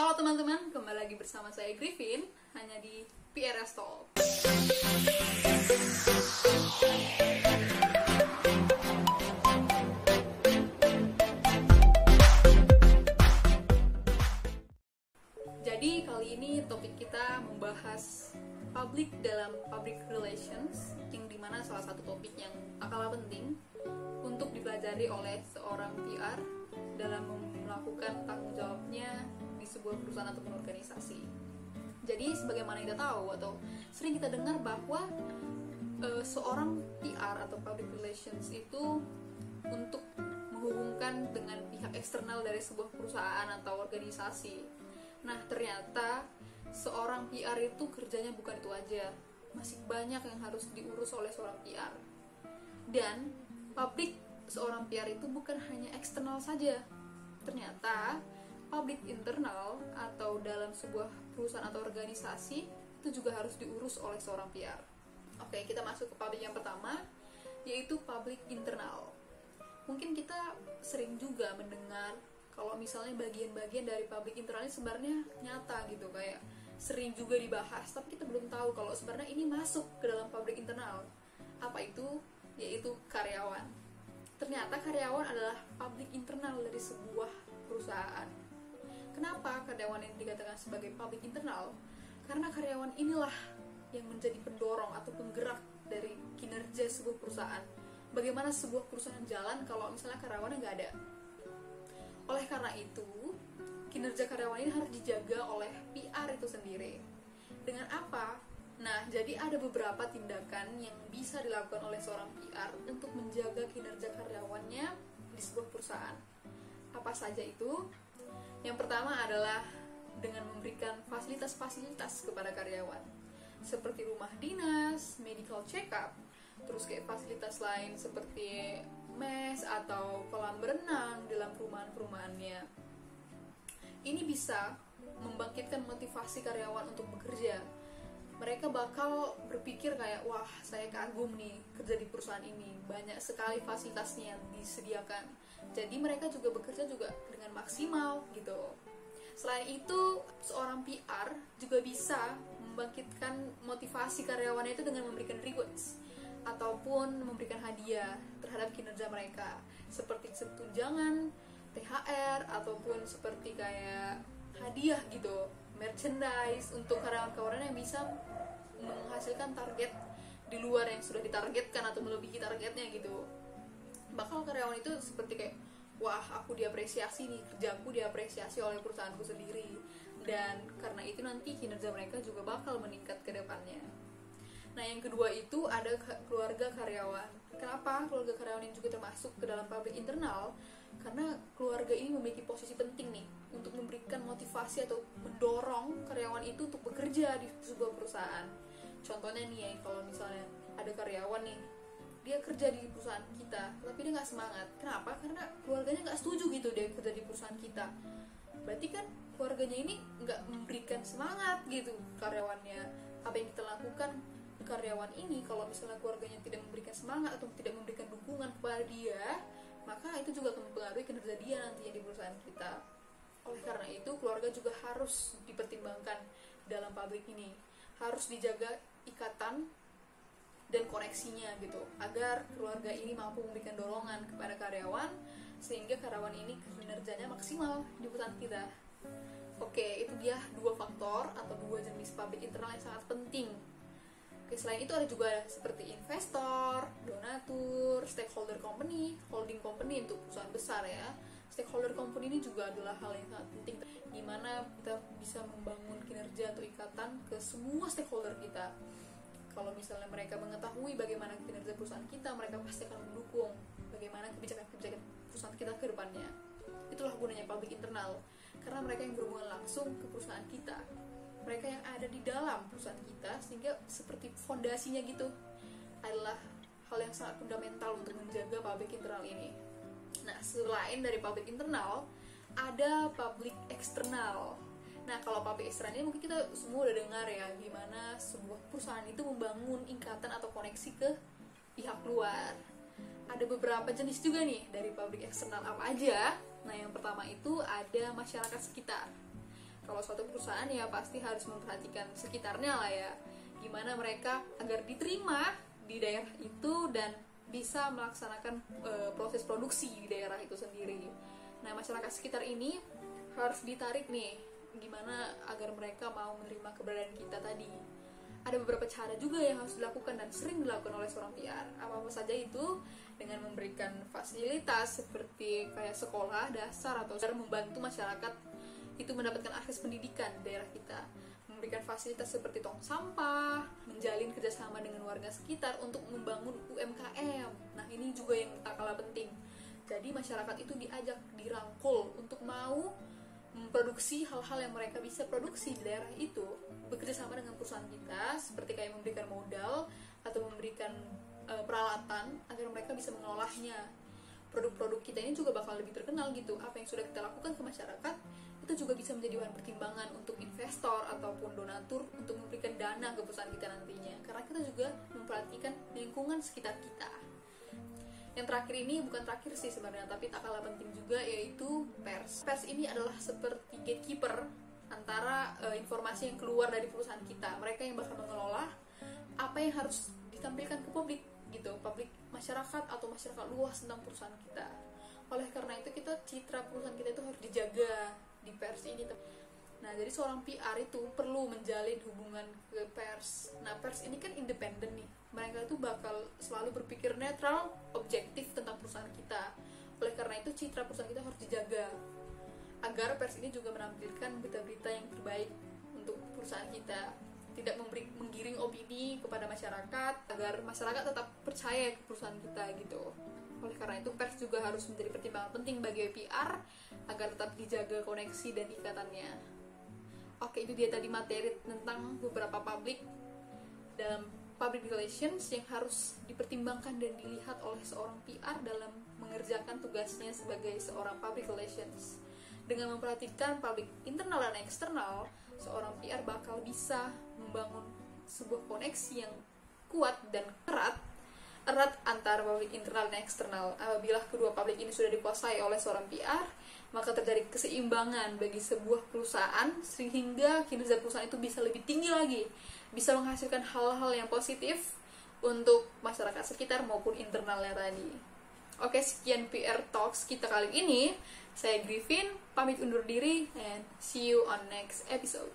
Halo teman-teman, kembali lagi bersama saya Griffin, hanya di PRS Talk. Jadi kali ini topik kita membahas public dalam public relations, yang dimana salah satu topik yang tak kalah penting untuk dipelajari oleh seorang PR dalam melakukan tanggung jawabnya di sebuah perusahaan ataupun organisasi. Jadi sebagaimana kita tahu atau sering kita dengar bahwa seorang PR atau public relations itu untuk menghubungkan dengan pihak eksternal dari sebuah perusahaan atau organisasi. Nah, ternyata seorang PR itu kerjanya bukan itu aja. Masih banyak yang harus diurus oleh seorang PR. Dan public seorang PR itu bukan hanya eksternal saja. Ternyata public internal atau dalam sebuah perusahaan atau organisasi itu juga harus diurus oleh seorang PR. Oke, kita masuk ke public yang pertama, yaitu public internal. Mungkin kita sering juga mendengar kalau misalnya bagian-bagian dari public internal ini sebenarnya nyata gitu, kayak sering juga dibahas, tapi kita belum tahu kalau sebenarnya ini masuk ke dalam public internal. Apa itu? Yaitu karyawan. Ternyata karyawan adalah public internal dari sebuah perusahaan. Kenapa karyawan yang dikatakan sebagai public internal? Karena karyawan inilah yang menjadi pendorong atau penggerak dari kinerja sebuah perusahaan. Bagaimana sebuah perusahaan jalan kalau misalnya karyawannya nggak ada? Oleh karena itu, kinerja karyawan ini harus dijaga oleh PR itu sendiri. Dengan apa? Nah, jadi ada beberapa tindakan yang bisa dilakukan oleh seorang PR untuk menjaga kinerja karyawannya di sebuah perusahaan. Apa saja itu? Yang pertama adalah dengan memberikan fasilitas-fasilitas kepada karyawan, seperti rumah dinas, medical check-up, terus kayak fasilitas lain seperti mes atau kolam berenang dalam perumahan-perumahannya. Ini bisa membangkitkan motivasi karyawan untuk bekerja. Mereka bakal berpikir kayak, wah, saya kagum nih kerja di perusahaan ini, banyak sekali fasilitasnya yang disediakan. Jadi mereka juga bekerja juga dengan maksimal gitu. Selain itu, seorang PR juga bisa membangkitkan motivasi karyawannya itu dengan memberikan rewards ataupun memberikan hadiah terhadap kinerja mereka, seperti tunjangan, THR, ataupun seperti kayak hadiah gitu, merchandise untuk karyawan-karyawan yang bisa menghasilkan target di luar yang sudah ditargetkan atau melebihi targetnya gitu. Bakal karyawan itu seperti kayak, wah, aku diapresiasi nih, kerjaku diapresiasi oleh perusahaanku sendiri, dan karena itu nanti kinerja mereka juga bakal meningkat ke depannya. Nah, yang kedua itu ada keluarga karyawan. Kenapa keluarga karyawan ini juga termasuk ke dalam public internal? Karena keluarga ini memiliki posisi penting nih untuk memberikan motivasi atau mendorong karyawan itu untuk bekerja di sebuah perusahaan. Contohnya nih ya, kalau misalnya ada karyawan nih, dia kerja di perusahaan kita, tapi dia nggak semangat. Kenapa? Karena keluarganya nggak setuju gitu dia kerja di perusahaan kita. Berarti kan keluarganya ini nggak memberikan semangat gitu karyawannya. Apa yang kita lakukan karyawan ini, kalau misalnya keluarganya tidak memberikan semangat atau tidak memberikan dukungan kepada dia, maka itu juga akan mempengaruhi kinerja dia nantinya di perusahaan kita. Oleh karena itu, keluarga juga harus dipertimbangkan dalam publik ini. Harus dijaga ikatan dan koneksinya gitu, agar keluarga ini mampu memberikan dorongan kepada karyawan sehingga karyawan ini kinerjanya maksimal di perusahaan kita. Oke, itu dia dua faktor atau dua jenis public internal yang sangat penting. Oke, selain itu ada juga seperti investor, donatur, stakeholder company, holding company untuk perusahaan besar ya. Stakeholder company ini juga adalah hal yang sangat penting, di mana kita bisa membangun kinerja atau ikatan ke semua stakeholder kita. Kalau misalnya mereka mengetahui bagaimana kinerja perusahaan kita, mereka pasti akan mendukung bagaimana kebijakan-kebijakan perusahaan kita ke depannya. Itulah gunanya public internal, karena mereka yang berhubungan langsung ke perusahaan kita, mereka yang ada di dalam perusahaan kita, sehingga seperti fondasinya gitu, adalah hal yang sangat fundamental untuk menjaga public internal ini. Nah, selain dari public internal, ada public eksternal. Nah, kalau public eksternal ini mungkin kita semua udah dengar ya, gimana sebuah perusahaan itu membangun ikatan atau koneksi ke pihak luar. Ada beberapa jenis juga nih dari public eksternal, apa aja? Nah, yang pertama itu ada masyarakat sekitar. Kalau suatu perusahaan ya pasti harus memperhatikan sekitarnya lah ya, gimana mereka agar diterima di daerah itu dan bisa melaksanakan proses produksi di daerah itu sendiri. Nah, masyarakat sekitar ini harus ditarik nih, gimana agar mereka mau menerima keberadaan kita tadi. Ada beberapa cara juga yang harus dilakukan dan sering dilakukan oleh seorang PR. Apa-apa saja itu, dengan memberikan fasilitas seperti kayak sekolah dasar atau membantu masyarakat itu mendapatkan akses pendidikan di daerah kita, memberikan fasilitas seperti tong sampah, menjalin kerjasama dengan warga sekitar untuk membangun UMKM. Nah, ini juga yang tak kalah penting. Jadi masyarakat itu diajak, dirangkul untuk mau memproduksi hal-hal yang mereka bisa produksi di daerah itu, bekerja sama dengan perusahaan kita, seperti kayak memberikan modal atau memberikan peralatan agar mereka bisa mengolahnya. Produk-produk kita ini juga bakal lebih terkenal gitu. Apa yang sudah kita lakukan ke masyarakat itu juga bisa menjadi bahan pertimbangan untuk investor ataupun donatur untuk memberikan dana ke perusahaan kita nantinya, karena kita juga memperhatikan lingkungan sekitar kita. Yang terakhir ini bukan terakhir sih sebenarnya, tapi tak kalah penting juga, yaitu pers. Pers ini adalah seperti gatekeeper antara informasi yang keluar dari perusahaan kita. Mereka yang bakal mengelola apa yang harus ditampilkan ke publik gitu, publik masyarakat atau masyarakat luas tentang perusahaan kita. Oleh karena itu citra perusahaan kita itu harus dijaga di pers ini. Nah, jadi seorang PR itu perlu menjalin hubungan ke pers. Nah, pers ini kan independen nih. Mereka itu bakal selalu berpikir netral, objektif tentang perusahaan kita. Oleh karena itu citra perusahaan kita harus dijaga agar pers ini juga menampilkan berita-berita yang terbaik untuk perusahaan kita, tidak menggiring opini kepada masyarakat agar masyarakat tetap percaya ke perusahaan kita gitu. Oleh karena itu pers juga harus menjadi pertimbangan penting bagi PR agar tetap dijaga koneksi dan ikatannya. Oke, itu dia tadi materi tentang beberapa public dalam public relations yang harus dipertimbangkan dan dilihat oleh seorang PR dalam mengerjakan tugasnya sebagai seorang public relations. Dengan memperhatikan public internal dan eksternal, seorang PR bakal bisa membangun sebuah koneksi yang kuat dan erat antara publik internal dan eksternal. Apabila kedua publik ini sudah dikuasai oleh seorang PR, maka terjadi keseimbangan bagi sebuah perusahaan sehingga kinerja perusahaan itu bisa lebih tinggi lagi, bisa menghasilkan hal-hal yang positif untuk masyarakat sekitar maupun internalnya tadi. Oke, sekian PR Talks kita kali ini. Saya Griffin, pamit undur diri and see you on next episode.